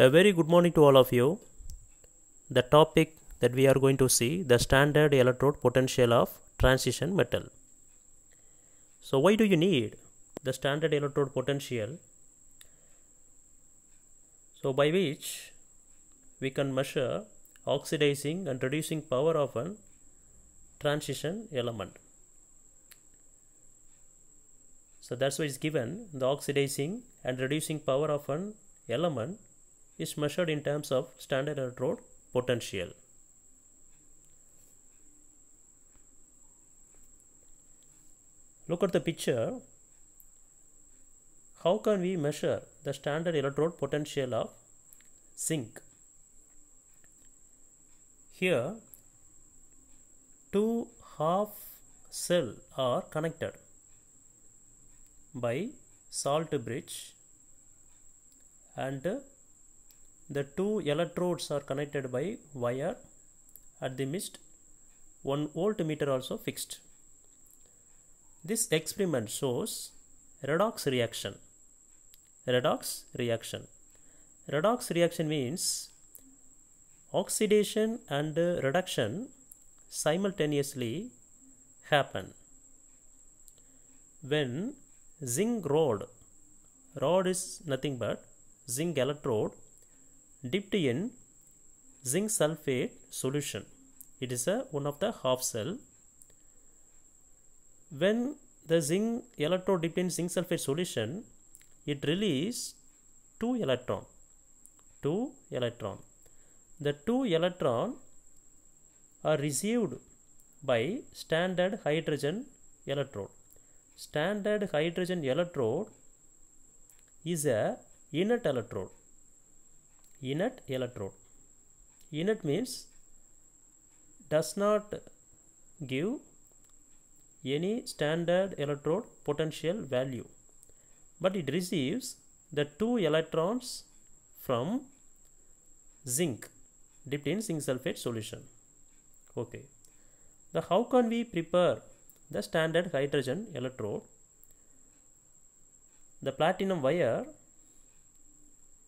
A very good morning to all of you. The topic that we are going to see, the standard electrode potential of transition metal. So why do you need the standard electrode potential? So by which we can measure oxidizing and reducing power of an transition element. So that's why it's given the oxidizing and reducing power of an element is measured in terms of standard electrode potential. Look at the picture. How can we measure the standard electrode potential of zinc? Here, two half cells are connected by salt bridge, and the two electrodes are connected by wire at the midst. 1 voltmeter also fixed. This experiment shows redox reaction. Redox reaction. Redox reaction means oxidation and reduction simultaneously happen. When zinc rod is nothing but zinc electrode dipped in zinc sulfate solution. It is one of the half cell. When the zinc electrode dipped in zinc sulfate solution, it releases two electron. The two electron are received by standard hydrogen electrode. Standard hydrogen electrode is a inert electrode. Inert means does not give any standard electrode potential value, but it receives the two electrons from zinc dipped in zinc sulfate solution. Okay. How can we prepare the standard hydrogen electrode? The platinum wire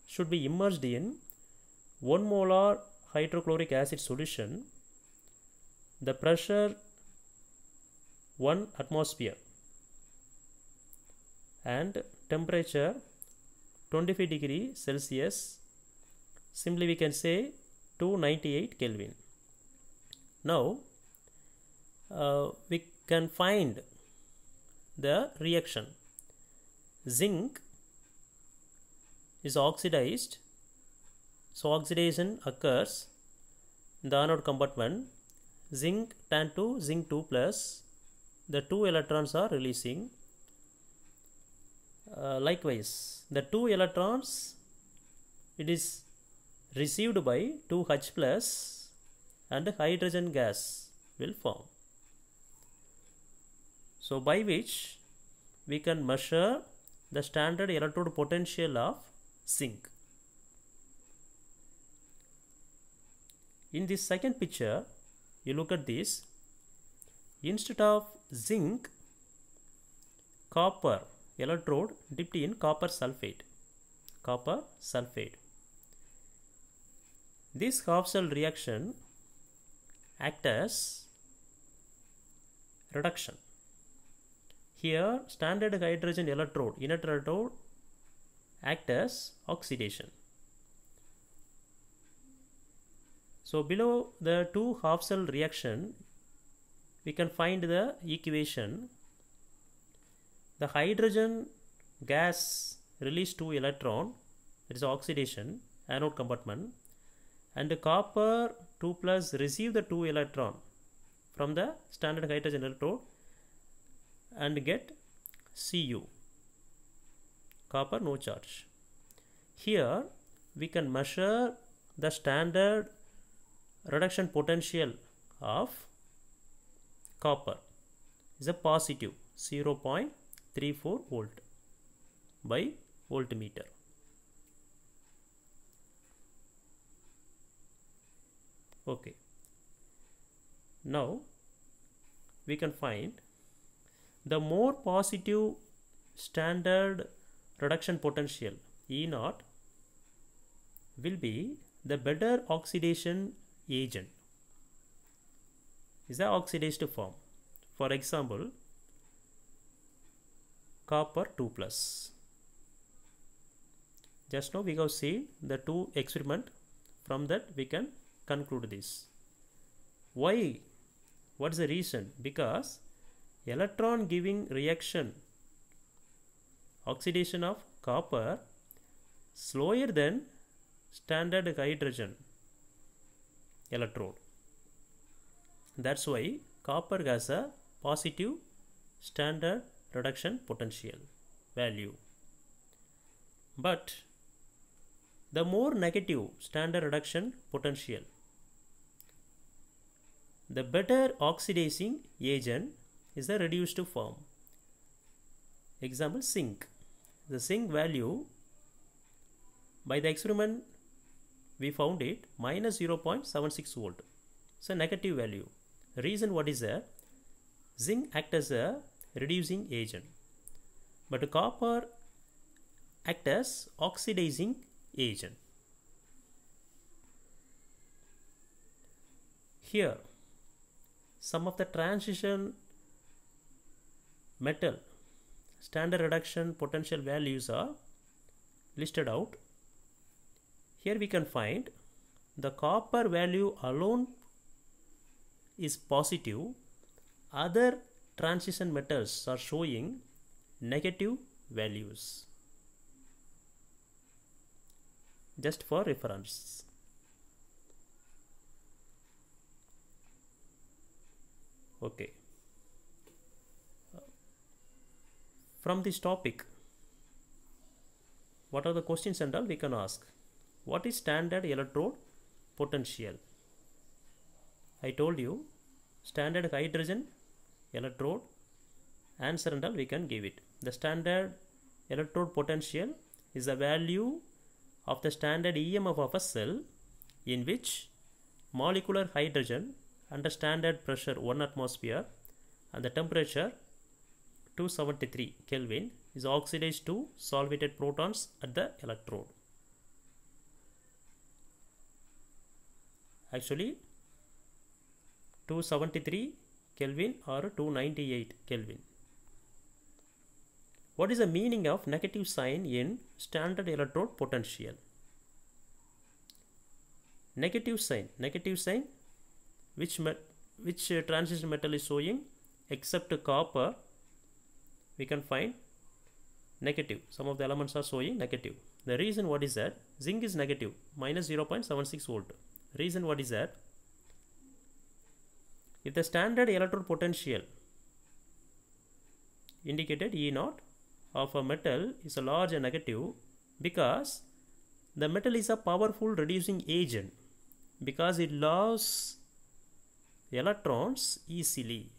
should be immersed in 1 molar hydrochloric acid solution. The pressure 1 atmosphere and temperature 25 degree Celsius. Simply we can say 298 Kelvin. Now we can find the reaction. Zinc is oxidized, so oxidation occurs in the anode compartment. Zinc turn to zinc 2 plus, the two electrons are releasing. Likewise, the two electrons, it is received by 2H plus and hydrogen gas will form. So by which we can measure the standard electrode potential of zinc. In this second picture, you look at this. Instead of zinc, copper electrode dipped in copper sulfate. This half cell reaction acts as reduction. Here standard hydrogen electrode, inert electrode, act as oxidation. So below the two half cell reaction, we can find the equation. The hydrogen gas release two electron, it is oxidation, anode compartment, and the copper 2 plus receive the two electron from the standard hydrogen electrode and get Cu, copper no charge. Here we can measure the standard reduction potential of copper is a positive 0.34 volt by voltmeter. Okay. Now we can find the more positive standard reduction potential E naught will be the better oxidation agent. Is the oxidized form. For example, copper 2 plus. Just now we have seen the two experiment. From that we can conclude this. Why? What is the reason? Because electron giving reaction, oxidation of copper, slower than standard hydrogen electrode. That's why copper has a positive standard reduction potential value. But the more negative standard reduction potential, the better oxidizing agent is the reduced form. Example, zinc. The zinc value, by the experiment we found it minus 0.76 volt. So negative value. Reason what is that? Zinc acts as a reducing agent, but copper acts as oxidizing agent. Here some of the transition metal standard reduction potential values are listed out. Here we can find the copper value alone is positive. Other transition metals are showing negative values. Just for reference. Okay. From this topic, what are the questions and all we can ask? What is standard electrode potential? I told you standard hydrogen electrode, answer and all we can give it. The standard electrode potential is the value of the standard EMF of a cell in which molecular hydrogen under standard pressure 1 atmosphere and the temperature 273 Kelvin is oxidized to solvated protons at the electrode. Actually 273 Kelvin or 298 Kelvin. What is the meaning of negative sign in standard electrode potential? Negative sign, which transition metal is showing? Except copper, we can find negative. Some of the elements are showing negative. The reason what is that? Zinc is negative, minus 0.76 volt. Reason what is that? If the standard electrode potential indicated E0 of a metal is a large and negative, because the metal is a powerful reducing agent, because it loses electrons easily.